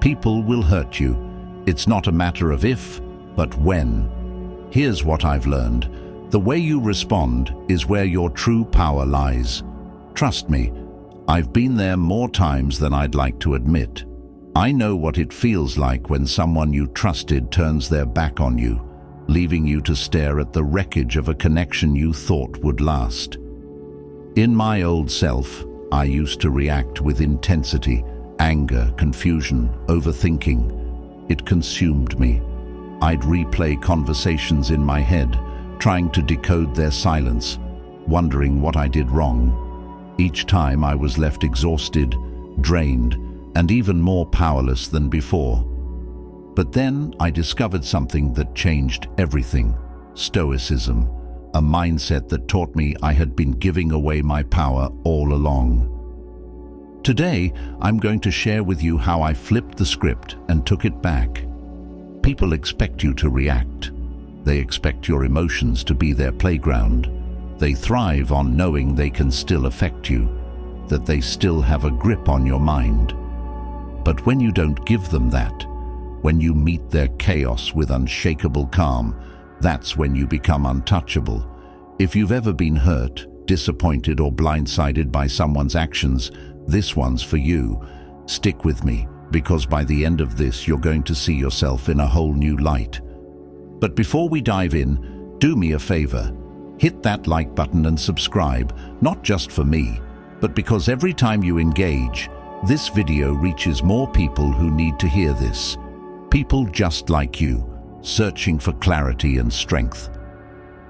People will hurt you. It's not a matter of if, but when. Here's what I've learned. The way you respond is where your true power lies. Trust me, I've been there more times than I'd like to admit. I know what it feels like when someone you trusted turns their back on you, leaving you to stare at the wreckage of a connection you thought would last. In my old self, I used to react with intensity, anger, confusion, overthinking. It consumed me. I'd replay conversations in my head, trying to decode their silence, wondering what I did wrong. Each time I was left exhausted, drained, and even more powerless than before. But then I discovered something that changed everything: Stoicism, a mindset that taught me I had been giving away my power all along. Today, I'm going to share with you how I flipped the script and took it back. People expect you to react. They expect your emotions to be their playground. They thrive on knowing they can still affect you, that they still have a grip on your mind. But when you don't give them that, when you meet their chaos with unshakable calm, that's when you become untouchable. If you've ever been hurt, disappointed, or blindsided by someone's actions, this one's for you. Stick with me, because by the end of this, you're going to see yourself in a whole new light. But before we dive in, do me a favor. Hit that like button and subscribe, not just for me, but because every time you engage, this video reaches more people who need to hear this. People just like you, searching for clarity and strength.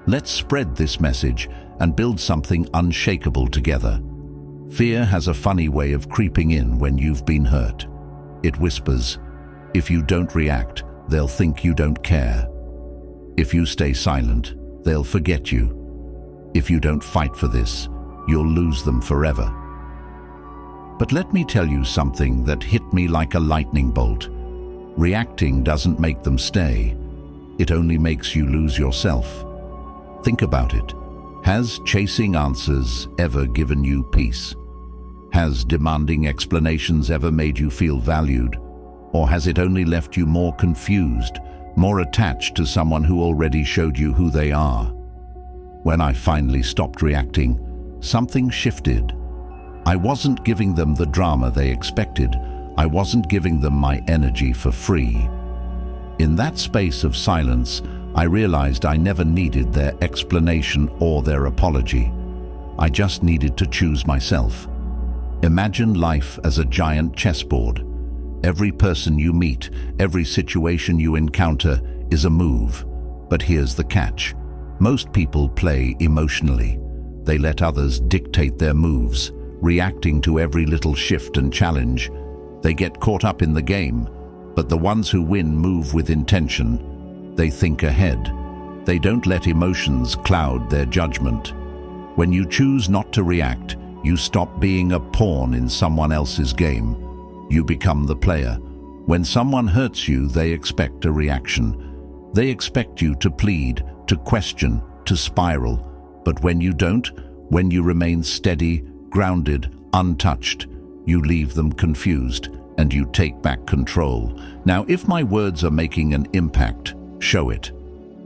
Let's spread this message and build something unshakable together. Fear has a funny way of creeping in when you've been hurt. It whispers, if you don't react, they'll think you don't care. If you stay silent, they'll forget you. If you don't fight for this, you'll lose them forever. But let me tell you something that hit me like a lightning bolt. Reacting doesn't make them stay. It only makes you lose yourself. Think about it. Has chasing answers ever given you peace? Has demanding explanations ever made you feel valued? Or has it only left you more confused, more attached to someone who already showed you who they are? When I finally stopped reacting, something shifted. I wasn't giving them the drama they expected. I wasn't giving them my energy for free. In that space of silence, I realized I never needed their explanation or their apology. I just needed to choose myself. Imagine life as a giant chessboard. Every person you meet, every situation you encounter is a move. But here's the catch. Most people play emotionally. They let others dictate their moves, reacting to every little shift and challenge. They get caught up in the game, but the ones who win move with intention. They think ahead. They don't let emotions cloud their judgment. When you choose not to react, you stop being a pawn in someone else's game. You become the player. When someone hurts you, they expect a reaction. They expect you to plead, to question, to spiral. But when you don't, when you remain steady, grounded, untouched, you leave them confused and you take back control. Now, if my words are making an impact, show it.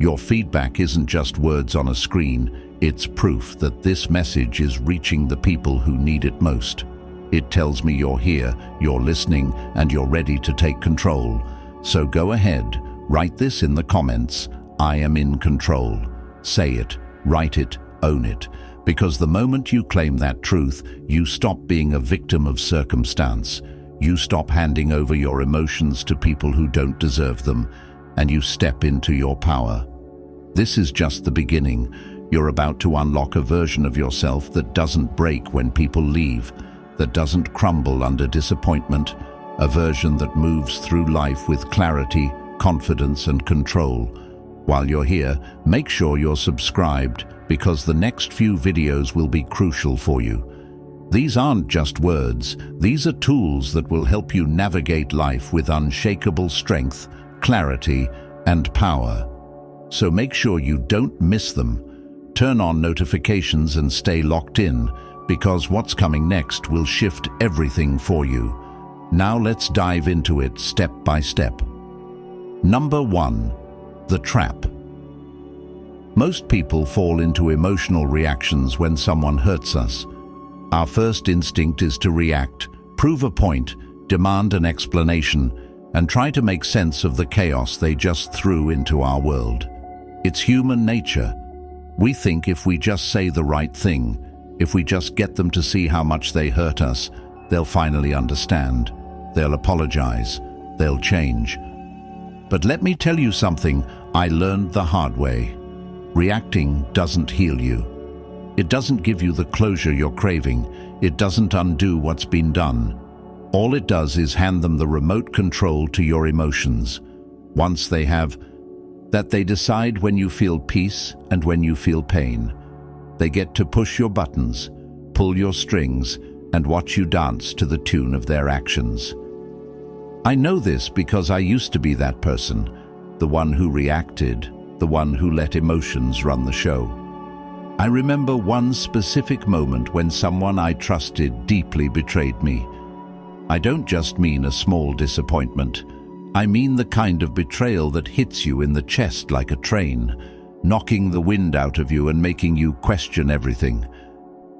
Your feedback isn't just words on a screen, it's proof that this message is reaching the people who need it most. It tells me you're here, you're listening, and you're ready to take control. So go ahead, write this in the comments. I am in control. Say it, write it, own it. Because the moment you claim that truth, you stop being a victim of circumstance. You stop handing over your emotions to people who don't deserve them, and you step into your power. This is just the beginning. You're about to unlock a version of yourself that doesn't break when people leave, that doesn't crumble under disappointment, a version that moves through life with clarity, confidence, and control. While you're here, make sure you're subscribed, because the next few videos will be crucial for you. These aren't just words, these are tools that will help you navigate life with unshakable strength, clarity, and power. So make sure you don't miss them. Turn on notifications and stay locked in, because what's coming next will shift everything for you. Now let's dive into it step by step. Number 1. The trap. Most people fall into emotional reactions when someone hurts us. Our first instinct is to react, prove a point, demand an explanation, and try to make sense of the chaos they just threw into our world. It's human nature. We think if we just say the right thing, if we just get them to see how much they hurt us, they'll finally understand, they'll apologize, they'll change. But let me tell you something I learned the hard way. Reacting doesn't heal you. It doesn't give you the closure you're craving. It doesn't undo what's been done. All it does is hand them the remote control to your emotions. Once they have that, they decide when you feel peace and when you feel pain. They get to push your buttons, pull your strings, and watch you dance to the tune of their actions. I know this because I used to be that person, the one who reacted, the one who let emotions run the show. I remember one specific moment when someone I trusted deeply betrayed me. I don't just mean a small disappointment. I mean the kind of betrayal that hits you in the chest like a train, knocking the wind out of you and making you question everything.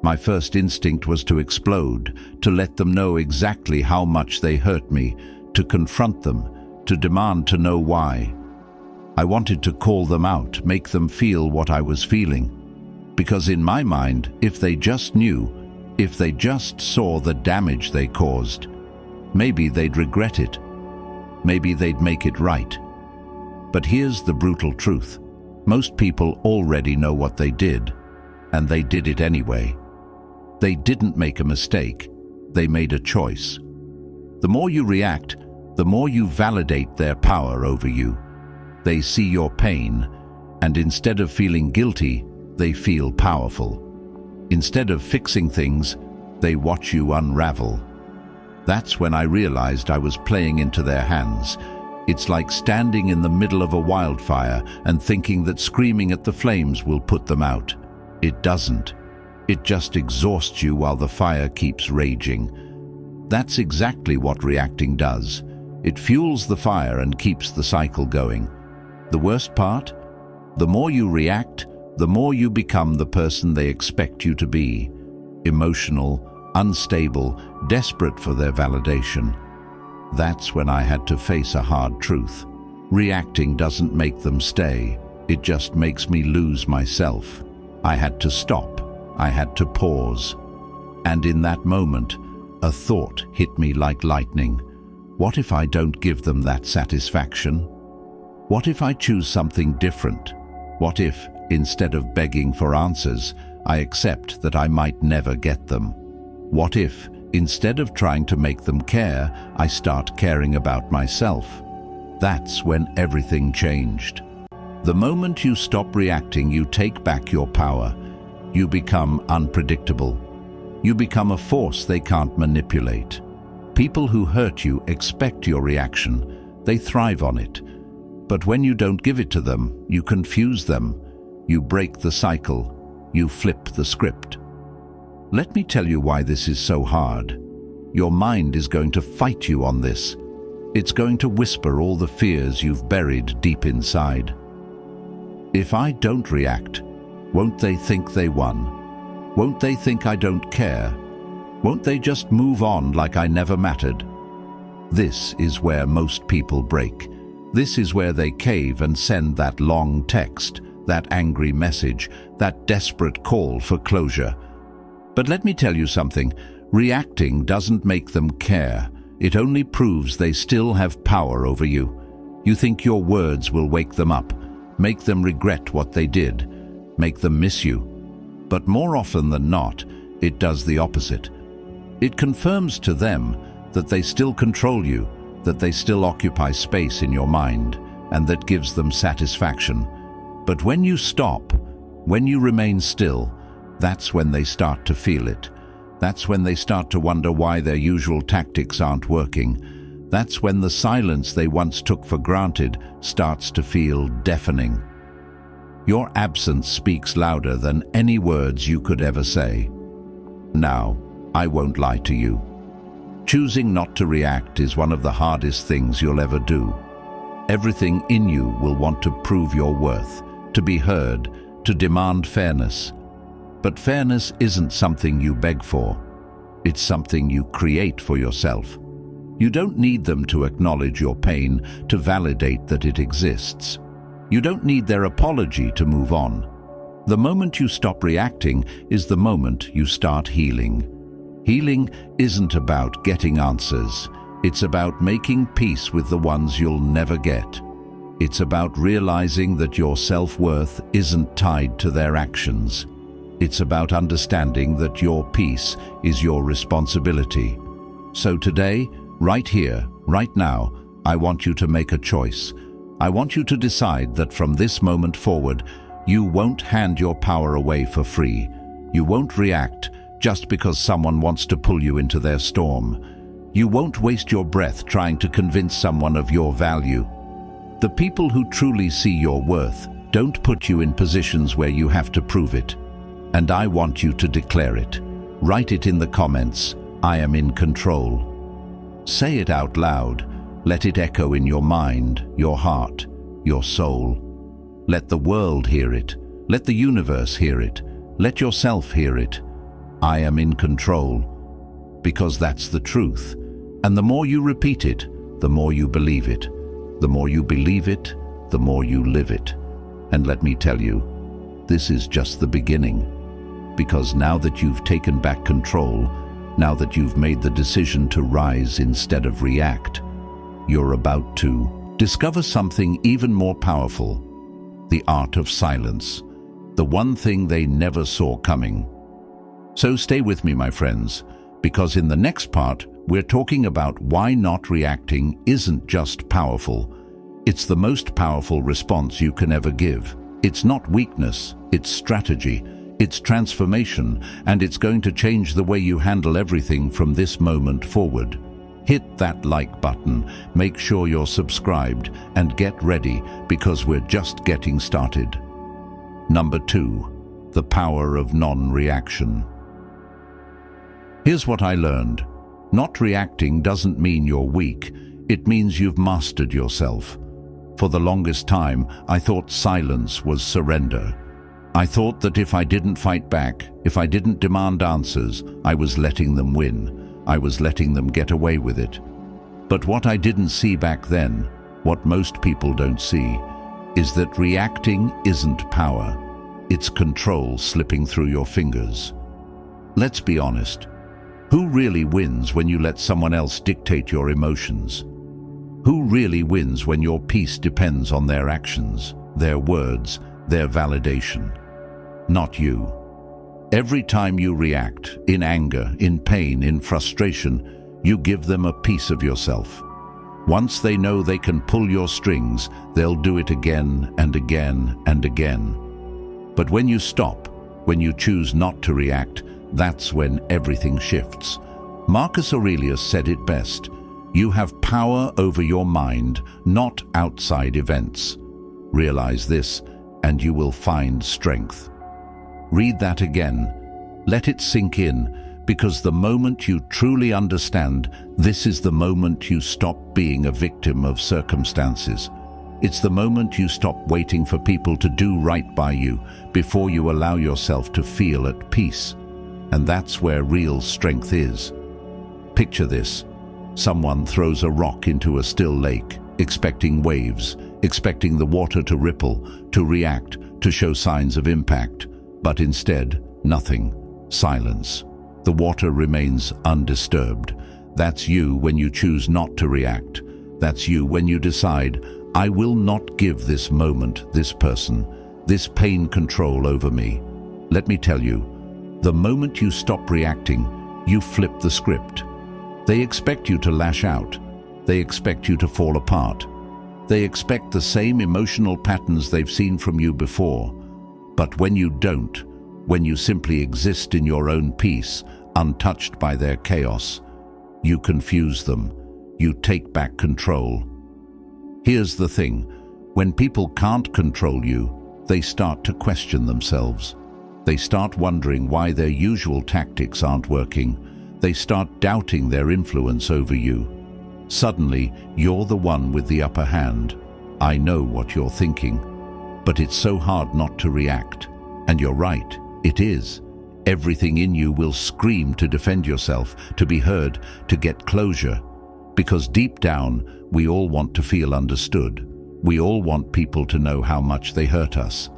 My first instinct was to explode, to let them know exactly how much they hurt me, to confront them, to demand to know why. I wanted to call them out, make them feel what I was feeling. Because in my mind, if they just knew, if they just saw the damage they caused, maybe they'd regret it. Maybe they'd make it right. But here's the brutal truth. Most people already know what they did, and they did it anyway. They didn't make a mistake. They made a choice. The more you react, the more you validate their power over you. They see your pain, and instead of feeling guilty, they feel powerful. Instead of fixing things, they watch you unravel. That's when I realized I was playing into their hands. It's like standing in the middle of a wildfire and thinking that screaming at the flames will put them out. It doesn't. It just exhausts you while the fire keeps raging. That's exactly what reacting does. It fuels the fire and keeps the cycle going. The worst part? The more you react, the more you become the person they expect you to be. Emotional, unstable, desperate for their validation. That's when I had to face a hard truth. Reacting doesn't make them stay. It just makes me lose myself. I had to stop. I had to pause. And in that moment, a thought hit me like lightning. What if I don't give them that satisfaction? What if I choose something different? What if, instead of begging for answers, I accept that I might never get them? What if, instead of trying to make them care, I start caring about myself? That's when everything changed. The moment you stop reacting, you take back your power. You become unpredictable. You become a force they can't manipulate. People who hurt you expect your reaction. They thrive on it. But when you don't give it to them, you confuse them. You break the cycle. You flip the script. Let me tell you why this is so hard. Your mind is going to fight you on this. It's going to whisper all the fears you've buried deep inside. If I don't react, won't they think they won? Won't they think I don't care? Won't they just move on like I never mattered? This is where most people break. This is where they cave and send that long text, that angry message, that desperate call for closure. But let me tell you something. Reacting doesn't make them care. It only proves they still have power over you. You think your words will wake them up, make them regret what they did, make them miss you. But more often than not, it does the opposite. It confirms to them that they still control you, that they still occupy space in your mind, and that gives them satisfaction. But when you stop, when you remain still, that's when they start to feel it. That's when they start to wonder why their usual tactics aren't working. That's when the silence they once took for granted starts to feel deafening. Your absence speaks louder than any words you could ever say. Now, I won't lie to you. Choosing not to react is one of the hardest things you'll ever do. Everything in you will want to prove your worth, to be heard, to demand fairness. But fairness isn't something you beg for. It's something you create for yourself. You don't need them to acknowledge your pain, to validate that it exists. You don't need their apology to move on. The moment you stop reacting is the moment you start healing. Healing isn't about getting answers. It's about making peace with the ones you'll never get. It's about realizing that your self-worth isn't tied to their actions. It's about understanding that your peace is your responsibility. So today, right here, right now, I want you to make a choice. I want you to decide that from this moment forward, you won't hand your power away for free. You won't react just because someone wants to pull you into their storm. You won't waste your breath trying to convince someone of your value. The people who truly see your worth don't put you in positions where you have to prove it. And I want you to declare it. Write it in the comments. I am in control. Say it out loud. Let it echo in your mind, your heart, your soul. Let the world hear it. Let the universe hear it. Let yourself hear it. I am in control. Because that's the truth. And the more you repeat it, the more you believe it. The more you believe it, the more you live it. And let me tell you, this is just the beginning. Because now that you've taken back control, now that you've made the decision to rise instead of react, you're about to discover something even more powerful. The art of silence. The one thing they never saw coming. So stay with me, my friends, because in the next part, we're talking about why not reacting isn't just powerful. It's the most powerful response you can ever give. It's not weakness, it's strategy, it's transformation, and it's going to change the way you handle everything from this moment forward. Hit that like button, make sure you're subscribed, and get ready because we're just getting started. Number 2, the power of non-reaction. Here's what I learned. Not reacting doesn't mean you're weak. It means you've mastered yourself. For the longest time, I thought silence was surrender. I thought that if I didn't fight back, if I didn't demand answers, I was letting them win. I was letting them get away with it. But what I didn't see back then, what most people don't see, is that reacting isn't power. It's control slipping through your fingers. Let's be honest. Who really wins when you let someone else dictate your emotions? Who really wins when your peace depends on their actions, their words, their validation? Not you. Every time you react, in anger, in pain, in frustration, you give them a piece of yourself. Once they know they can pull your strings, they'll do it again and again and again. But when you stop, when you choose not to react, that's when everything shifts. Marcus Aurelius said it best. You have power over your mind, not outside events. Realize this, and you will find strength. Read that again. Let it sink in, because the moment you truly understand, this is the moment you stop being a victim of circumstances. It's the moment you stop waiting for people to do right by you before you allow yourself to feel at peace. And that's where real strength is. Picture this. Someone throws a rock into a still lake, expecting waves, expecting the water to ripple, to react, to show signs of impact. But instead, nothing. Silence. The water remains undisturbed. That's you when you choose not to react. That's you when you decide, I will not give this moment, this person, this pain control over me. Let me tell you, the moment you stop reacting, you flip the script. They expect you to lash out. They expect you to fall apart. They expect the same emotional patterns they've seen from you before. But when you don't, when you simply exist in your own peace, untouched by their chaos, you confuse them. You take back control. Here's the thing. When people can't control you, they start to question themselves. They start wondering why their usual tactics aren't working. They start doubting their influence over you. Suddenly, you're the one with the upper hand. I know what you're thinking, but it's so hard not to react. And you're right, it is. Everything in you will scream to defend yourself, to be heard, to get closure. Because deep down, we all want to feel understood. We all want people to know how much they hurt us.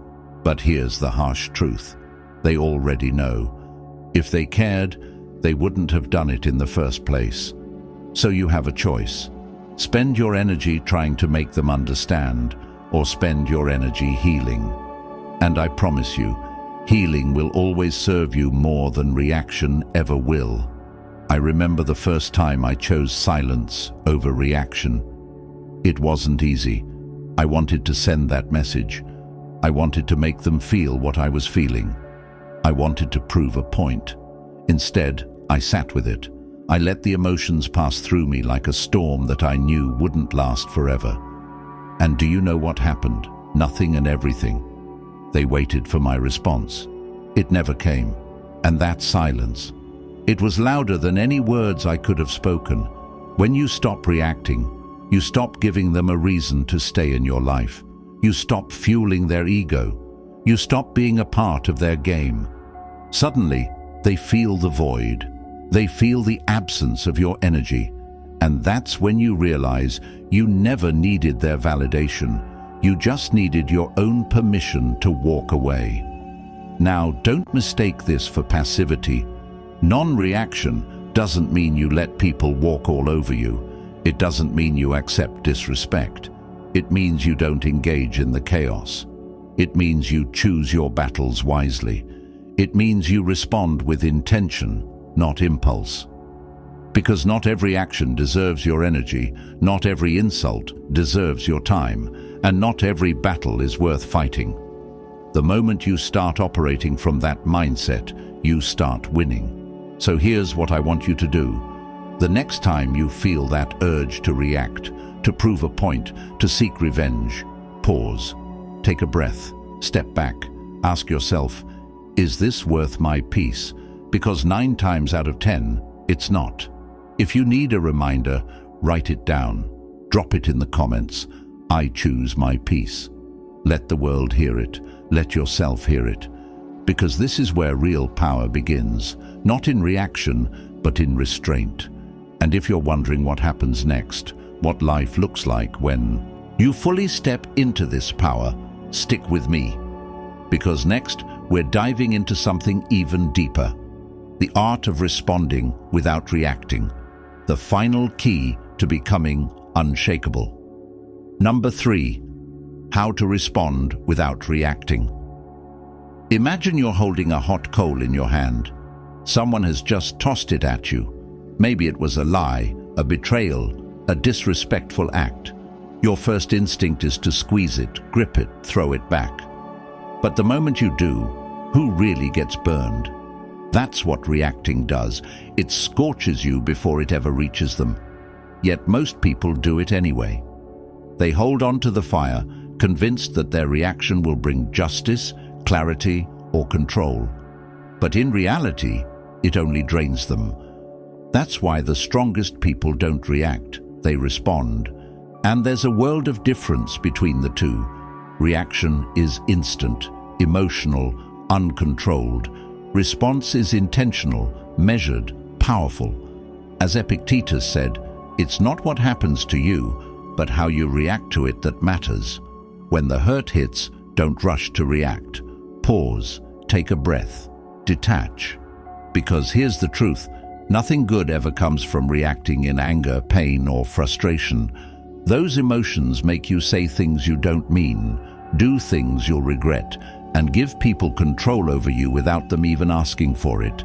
But here's the harsh truth. They already know. If they cared, they wouldn't have done it in the first place. So you have a choice. Spend your energy trying to make them understand, or spend your energy healing. And I promise you, healing will always serve you more than reaction ever will. I remember the first time I chose silence over reaction. It wasn't easy. I wanted to send that message. I wanted to make them feel what I was feeling. I wanted to prove a point. Instead, I sat with it. I let the emotions pass through me like a storm that I knew wouldn't last forever. And do you know what happened? Nothing and everything. They waited for my response. It never came. And that silence. It was louder than any words I could have spoken. When you stop reacting, you stop giving them a reason to stay in your life. You stop fueling their ego. You stop being a part of their game. Suddenly, they feel the void. They feel the absence of your energy. And that's when you realize you never needed their validation. You just needed your own permission to walk away. Now, don't mistake this for passivity. Non-reaction doesn't mean you let people walk all over you. It doesn't mean you accept disrespect. It means you don't engage in the chaos. It means you choose your battles wisely. It means you respond with intention, not impulse. Because not every action deserves your energy, not every insult deserves your time, and not every battle is worth fighting. The moment you start operating from that mindset, you start winning. So here's what I want you to do. The next time you feel that urge to react, to prove a point, to seek revenge, pause, take a breath, step back, ask yourself, is this worth my peace? Because 9 times out of 10, it's not. If you need a reminder, write it down. Drop it in the comments. I choose my peace. Let the world hear it. Let yourself hear it. Because this is where real power begins, not in reaction, but in restraint. And if you're wondering what happens next, what life looks like when you fully step into this power, stick with me. Because next, we're diving into something even deeper. The art of responding without reacting. The final key to becoming unshakable. Number 3, how to respond without reacting. Imagine you're holding a hot coal in your hand. Someone has just tossed it at you. Maybe it was a lie, a betrayal, a disrespectful act. Your first instinct is to squeeze it, grip it, throw it back. But the moment you do, who really gets burned? That's what reacting does. It scorches you before it ever reaches them. Yet most people do it anyway. They hold on to the fire, convinced that their reaction will bring justice, clarity, or control. But in reality, it only drains them. That's why the strongest people don't react, they respond. And there's a world of difference between the two. Reaction is instant, emotional, uncontrolled. Response is intentional, measured, powerful. As Epictetus said, it's not what happens to you, but how you react to it that matters. When the hurt hits, don't rush to react. Pause, take a breath, detach. Because here's the truth, nothing good ever comes from reacting in anger, pain, or frustration. Those emotions make you say things you don't mean, do things you'll regret, and give people control over you without them even asking for it.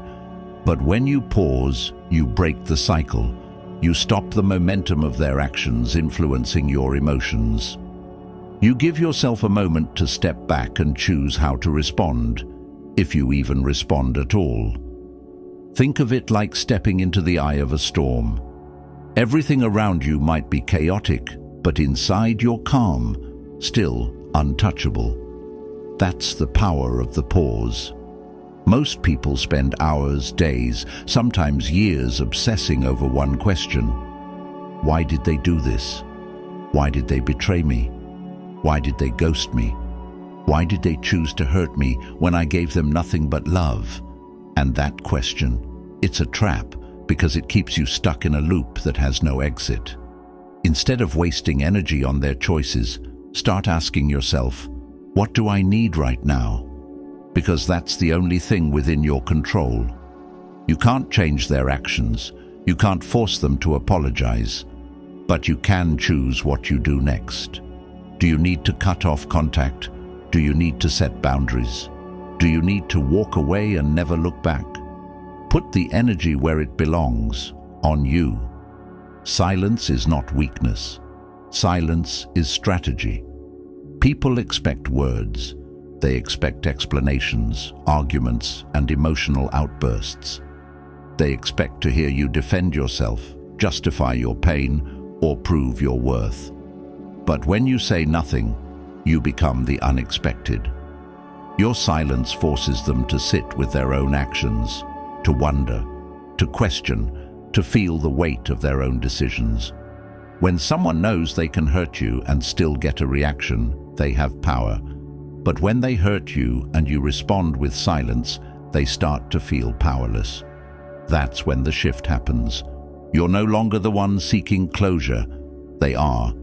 But when you pause, you break the cycle. You stop the momentum of their actions influencing your emotions. You give yourself a moment to step back and choose how to respond, if you even respond at all. Think of it like stepping into the eye of a storm. Everything around you might be chaotic, but inside you're calm, still untouchable. That's the power of the pause. Most people spend hours, days, sometimes years obsessing over one question. Why did they do this? Why did they betray me? Why did they ghost me? Why did they choose to hurt me when I gave them nothing but love? And that question, it's a trap because it keeps you stuck in a loop that has no exit. Instead of wasting energy on their choices, start asking yourself, what do I need right now? Because that's the only thing within your control. You can't change their actions. You can't force them to apologize. But you can choose what you do next. Do you need to cut off contact? Do you need to set boundaries? Do you need to walk away and never look back? Put the energy where it belongs, on you. Silence is not weakness. Silence is strategy. People expect words. They expect explanations, arguments, and emotional outbursts. They expect to hear you defend yourself, justify your pain, or prove your worth. But when you say nothing, you become the unexpected. Your silence forces them to sit with their own actions, to wonder, to question, to feel the weight of their own decisions. When someone knows they can hurt you and still get a reaction, they have power. But when they hurt you and you respond with silence, they start to feel powerless. That's when the shift happens. You're no longer the one seeking closure. They are.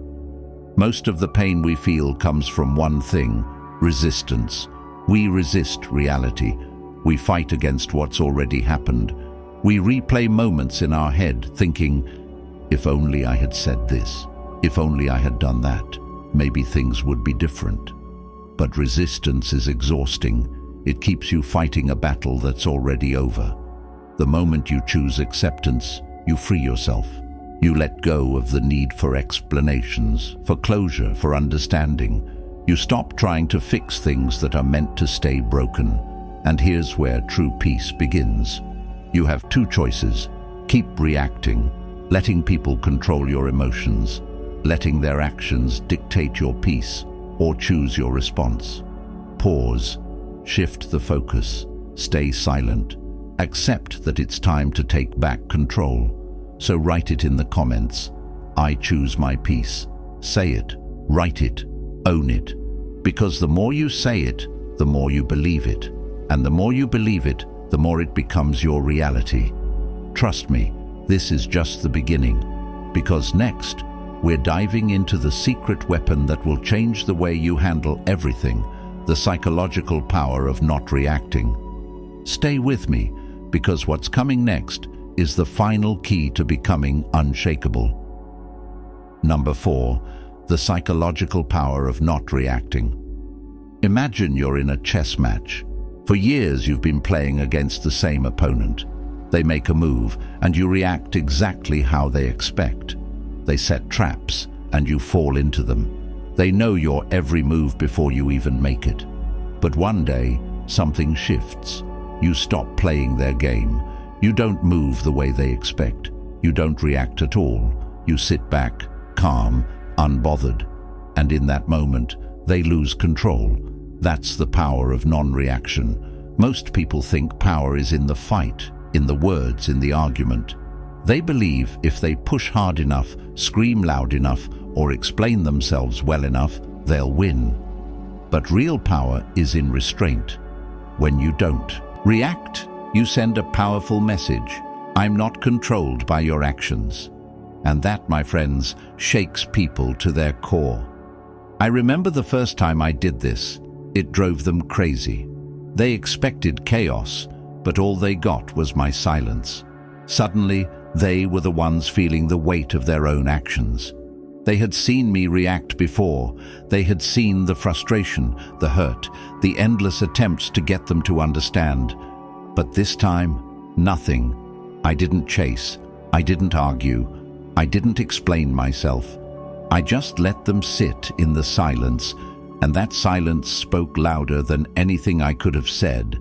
Most of the pain we feel comes from one thing: resistance. We resist reality. We fight against what's already happened. We replay moments in our head thinking, if only I had said this, if only I had done that, maybe things would be different. But resistance is exhausting. It keeps you fighting a battle that's already over. The moment you choose acceptance, you free yourself. You let go of the need for explanations, for closure, for understanding. You stop trying to fix things that are meant to stay broken. And here's where true peace begins. You have two choices. Keep reacting, letting people control your emotions, letting their actions dictate your peace, or choose your response. Pause, shift the focus, stay silent. Accept that it's time to take back control. So write it in the comments. I choose my peace. Say it, write it, own it. Because the more you say it, the more you believe it. And the more you believe it, the more it becomes your reality. Trust me, this is just the beginning. Because next, we're diving into the secret weapon that will change the way you handle everything, the psychological power of not reacting. Stay with me, because what's coming next is the final key to becoming unshakable. Number 4, the psychological power of not reacting. Imagine you're in a chess match. For years you've been playing against the same opponent. They make a move, and you react exactly how they expect. They set traps, and you fall into them. They know your every move before you even make it. But one day, something shifts. You stop playing their game. You don't move the way they expect. You don't react at all. You sit back, calm, unbothered. And in that moment, they lose control. That's the power of non-reaction. Most people think power is in the fight, in the words, in the argument. They believe if they push hard enough, scream loud enough, or explain themselves well enough, they'll win. But real power is in restraint. When you don't react, you send a powerful message. I'm not controlled by your actions. And that, my friends, shakes people to their core. I remember the first time I did this. It drove them crazy. They expected chaos, but all they got was my silence. Suddenly, they were the ones feeling the weight of their own actions. They had seen me react before. They had seen the frustration, the hurt, the endless attempts to get them to understand. But this time, nothing. I didn't chase. I didn't argue. I didn't explain myself. I just let them sit in the silence, and that silence spoke louder than anything I could have said.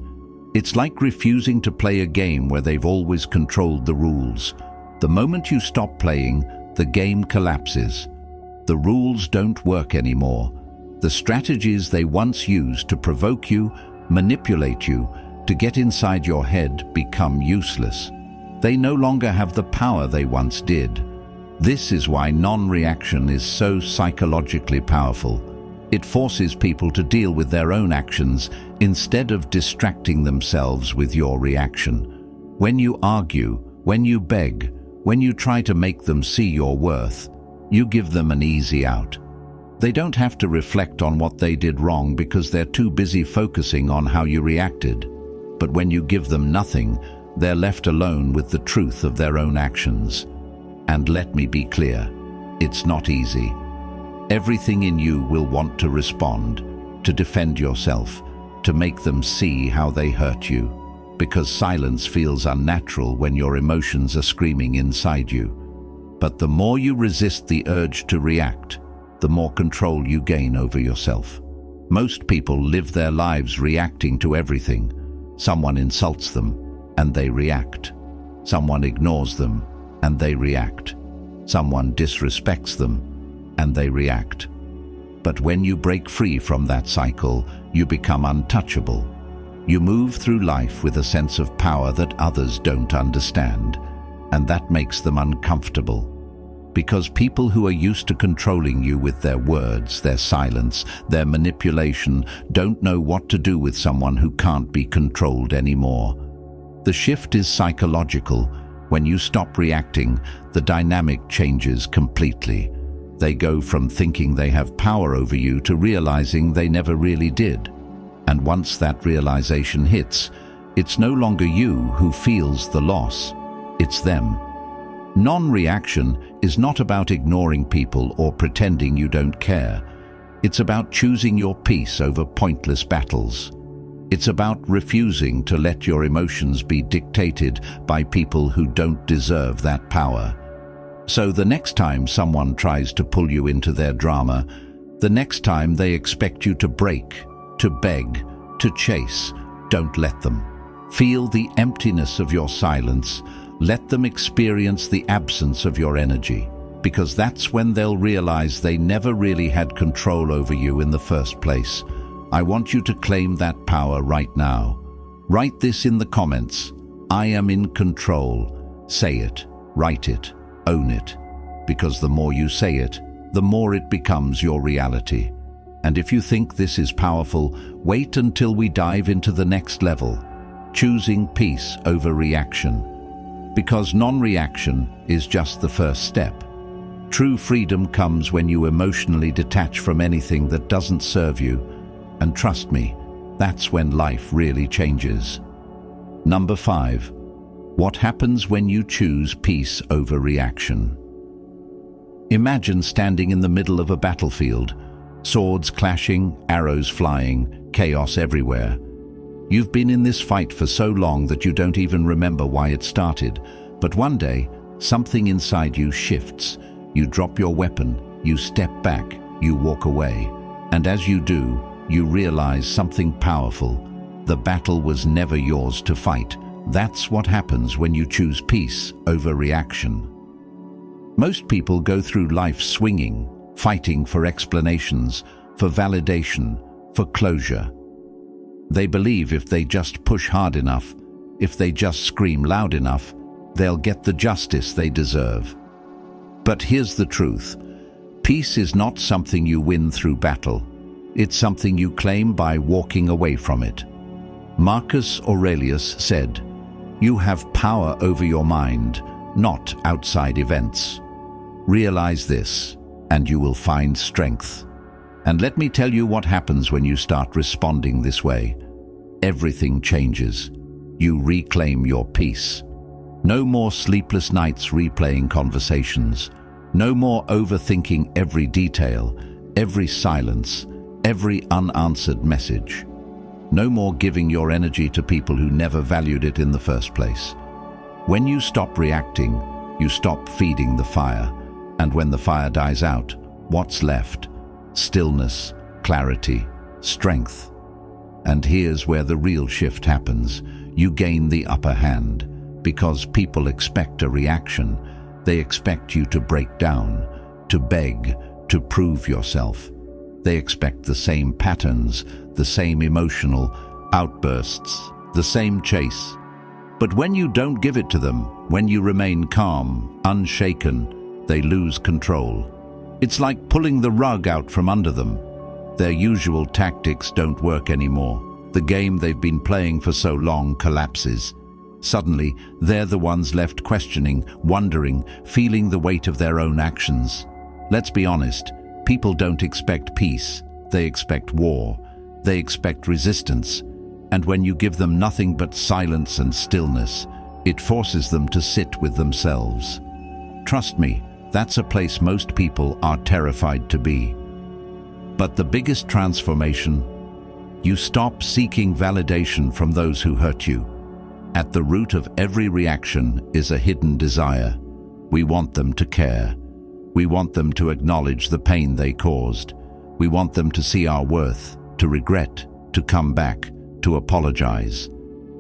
It's like refusing to play a game where they've always controlled the rules. The moment you stop playing, the game collapses. The rules don't work anymore. The strategies they once used to provoke you, manipulate you, to get inside your head become useless. They no longer have the power they once did. This is why non-reaction is so psychologically powerful. It forces people to deal with their own actions instead of distracting themselves with your reaction. When you argue, when you beg, when you try to make them see your worth, you give them an easy out. They don't have to reflect on what they did wrong because they're too busy focusing on how you reacted. But when you give them nothing, they're left alone with the truth of their own actions. And let me be clear, it's not easy. Everything in you will want to respond, to defend yourself, to make them see how they hurt you, because silence feels unnatural when your emotions are screaming inside you. But the more you resist the urge to react, the more control you gain over yourself. Most people live their lives reacting to everything. Someone insults them, and they react. Someone ignores them, and they react. Someone disrespects them, and they react. But when you break free from that cycle, you become untouchable. You move through life with a sense of power that others don't understand, and that makes them uncomfortable. Because people who are used to controlling you with their words, their silence, their manipulation, don't know what to do with someone who can't be controlled anymore. The shift is psychological. When you stop reacting, the dynamic changes completely. They go from thinking they have power over you to realizing they never really did. And once that realization hits, it's no longer you who feels the loss, it's them. Non-reaction is not about ignoring people or pretending you don't care. It's about choosing your peace over pointless battles. It's about refusing to let your emotions be dictated by people who don't deserve that power. So the next time someone tries to pull you into their drama, the next time they expect you to break, to beg, to chase, don't let them. Feel the emptiness of your silence. Let them experience the absence of your energy, because that's when they'll realize they never really had control over you in the first place. I want you to claim that power right now. Write this in the comments. I am in control. Say it, write it, own it. Because the more you say it, the more it becomes your reality. And if you think this is powerful, wait until we dive into the next level, choosing peace over reaction. Because non-reaction is just the first step. True freedom comes when you emotionally detach from anything that doesn't serve you. And trust me, that's when life really changes. Number 5. What happens when you choose peace over reaction? Imagine standing in the middle of a battlefield, swords clashing, arrows flying, chaos everywhere. You've been in this fight for so long that you don't even remember why it started. But one day, something inside you shifts. You drop your weapon, you step back, you walk away. And as you do, you realize something powerful. The battle was never yours to fight. That's what happens when you choose peace over reaction. Most people go through life swinging, fighting for explanations, for validation, for closure. They believe if they just push hard enough, if they just scream loud enough, they'll get the justice they deserve. But here's the truth. Peace is not something you win through battle. It's something you claim by walking away from it. Marcus Aurelius said, "You have power over your mind, not outside events." Realize this, and you will find strength. And let me tell you what happens when you start responding this way. Everything changes. You reclaim your peace. No more sleepless nights replaying conversations. No more overthinking every detail, every silence, every unanswered message. No more giving your energy to people who never valued it in the first place. When you stop reacting, you stop feeding the fire. And when the fire dies out, what's left? Stillness, clarity, strength. And here's where the real shift happens. You gain the upper hand. Because people expect a reaction. They expect you to break down, to beg, to prove yourself. They expect the same patterns, the same emotional outbursts. the same chase. But when you don't give it to them, when you remain calm, unshaken, they lose control. It's like pulling the rug out from under them. Their usual tactics don't work anymore. The game they've been playing for so long collapses. Suddenly, they're the ones left questioning, wondering, feeling the weight of their own actions. Let's be honest, people don't expect peace. They expect war. They expect resistance. And when you give them nothing but silence and stillness, it forces them to sit with themselves. Trust me, that's a place most people are terrified to be. But the biggest transformation, you stop seeking validation from those who hurt you. At the root of every reaction is a hidden desire. We want them to care. We want them to acknowledge the pain they caused. We want them to see our worth, to regret, to come back, to apologize.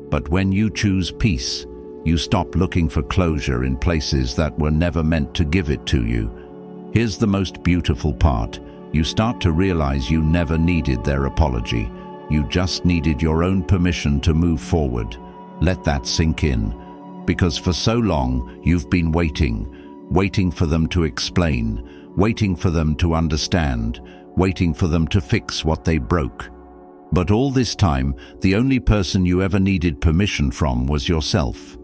But when you choose peace, you stop looking for closure in places that were never meant to give it to you. Here's the most beautiful part. You start to realize you never needed their apology. You just needed your own permission to move forward. Let that sink in. Because for so long, you've been waiting for them to explain, waiting for them to understand, waiting for them to fix what they broke. But all this time, the only person you ever needed permission from was yourself.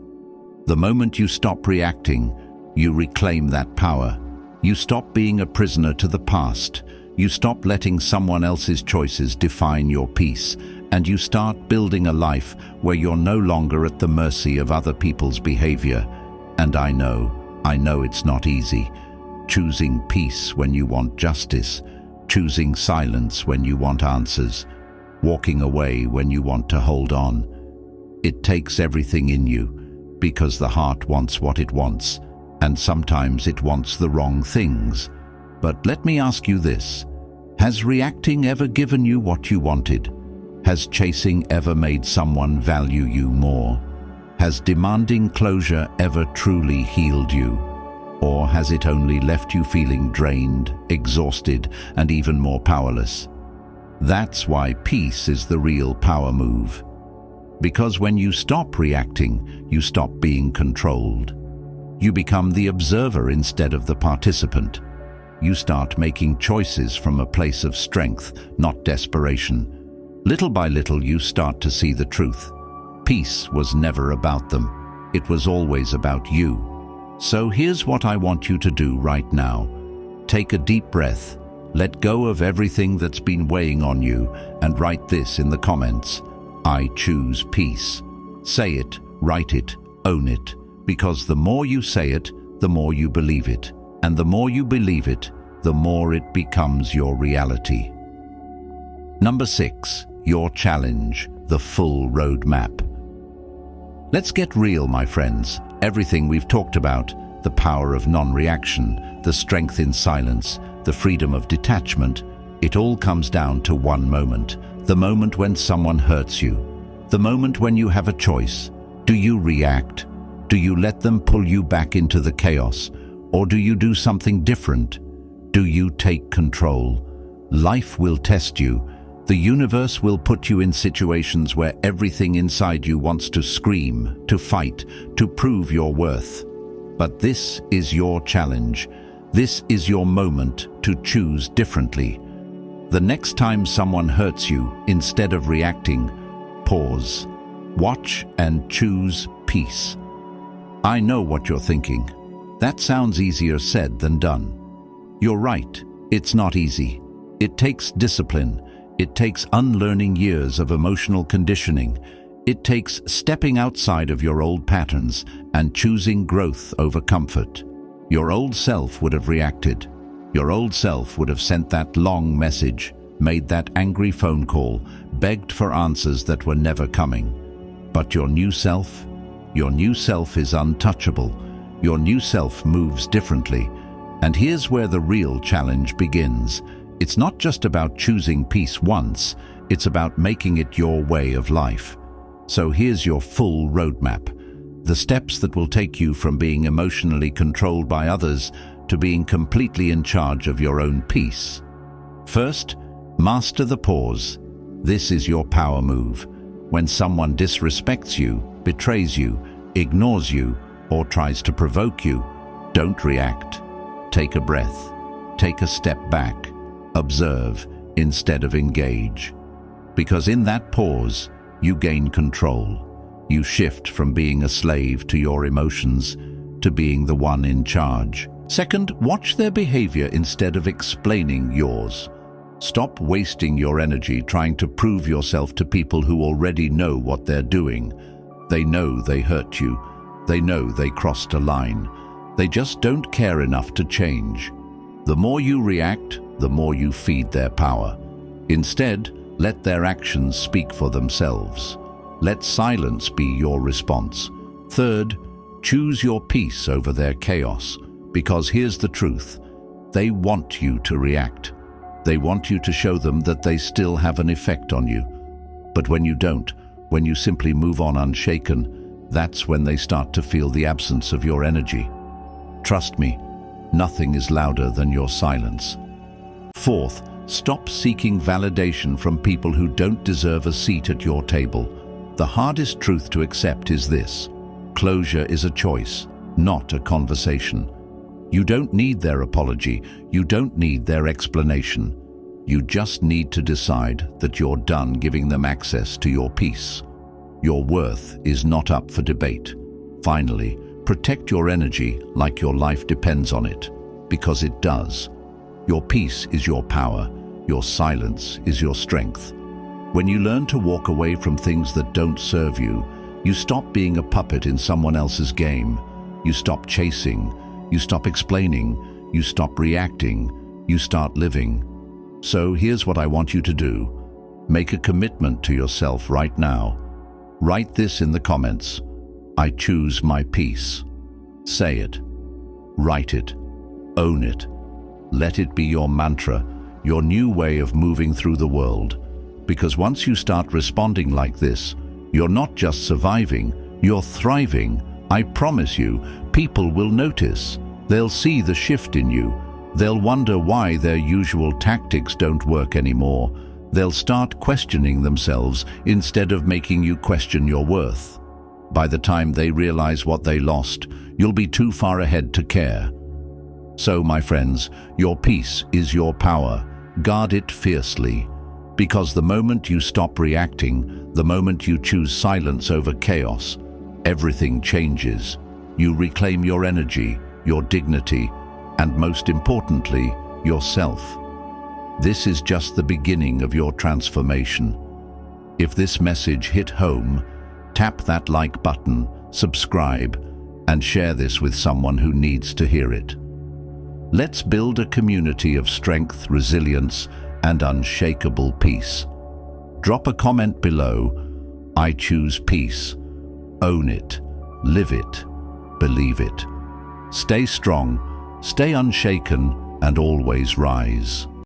The moment you stop reacting, you reclaim that power. You stop being a prisoner to the past. You stop letting someone else's choices define your peace, and you start building a life where you're no longer at the mercy of other people's behavior. And I know it's not easy. Choosing peace when you want justice, choosing silence when you want answers, walking away when you want to hold on. It takes everything in you, because the heart wants what it wants, and sometimes it wants the wrong things. But let me ask you this. Has reacting ever given you what you wanted? Has chasing ever made someone value you more? Has demanding closure ever truly healed you? Or has it only left you feeling drained, exhausted, and even more powerless? That's why peace is the real power move. Because when you stop reacting, you stop being controlled. You become the observer instead of the participant. You start making choices from a place of strength, not desperation. Little by little, you start to see the truth. Peace was never about them. It was always about you. So here's what I want you to do right now. Take a deep breath. Let go of everything that's been weighing on you and write this in the comments. I choose peace. Say it, write it, own it. Because the more you say it, the more you believe it. And the more you believe it, the more it becomes your reality. Number 6, your challenge, the full roadmap. Let's get real, my friends. Everything we've talked about, the power of non-reaction, the strength in silence, the freedom of detachment, it all comes down to one moment. The moment when someone hurts you. The moment when you have a choice. Do you react? Do you let them pull you back into the chaos? Or do you do something different? Do you take control? Life will test you. The universe will put you in situations where everything inside you wants to scream, to fight, to prove your worth. But this is your challenge. This is your moment to choose differently. The next time someone hurts you, instead of reacting, pause, watch and choose peace. I know what you're thinking. That sounds easier said than done. You're right, it's not easy. It takes discipline. It takes unlearning years of emotional conditioning. It takes stepping outside of your old patterns and choosing growth over comfort. Your old self would have reacted. Your old self would have sent that long message, made that angry phone call, begged for answers that were never coming. But your new self is untouchable. Your new self moves differently. And here's where the real challenge begins. It's not just about choosing peace once, it's about making it your way of life. So here's your full roadmap. The steps that will take you from being emotionally controlled by others to being completely in charge of your own peace. First, master the pause. This is your power move. When someone disrespects you, betrays you, ignores you, or tries to provoke you, don't react. Take a breath. Take a step back. Observe instead of engage. Because in that pause, you gain control. You shift from being a slave to your emotions to being the one in charge. Second, watch their behavior instead of explaining yours. Stop wasting your energy trying to prove yourself to people who already know what they're doing. They know they hurt you. They know they crossed a line. They just don't care enough to change. The more you react, the more you feed their power. Instead, let their actions speak for themselves. Let silence be your response. Third, choose your peace over their chaos, because here's the truth. They want you to react. They want you to show them that they still have an effect on you. But when you don't, when you simply move on unshaken, that's when they start to feel the absence of your energy. Trust me, nothing is louder than your silence. Fourth, stop seeking validation from people who don't deserve a seat at your table. The hardest truth to accept is this: closure is a choice, not a conversation. You don't need their apology. You don't need their explanation. You just need to decide that you're done giving them access to your peace. Your worth is not up for debate. Finally, protect your energy like your life depends on it, because it does. Your peace is your power. Your silence is your strength. When you learn to walk away from things that don't serve you, you stop being a puppet in someone else's game. You stop chasing. You stop explaining. You stop reacting. You start living. So here's what I want you to do. Make a commitment to yourself right now. Write this in the comments. I choose my peace. Say it. Write it. Own it. Let it be your mantra, your new way of moving through the world. Because once you start responding like this, you're not just surviving, you're thriving. I promise you, people will notice. They'll see the shift in you. They'll wonder why their usual tactics don't work anymore. They'll start questioning themselves instead of making you question your worth. By the time they realize what they lost, you'll be too far ahead to care. So, my friends, your peace is your power. Guard it fiercely. Because the moment you stop reacting, the moment you choose silence over chaos, everything changes. You reclaim your energy, your dignity, and most importantly, yourself. This is just the beginning of your transformation. If this message hit home, tap that like button, subscribe, and share this with someone who needs to hear it. Let's build a community of strength, resilience, and unshakable peace. Drop a comment below. I choose peace. Own it. Live it. Believe it. Stay strong, stay unshaken, and always rise.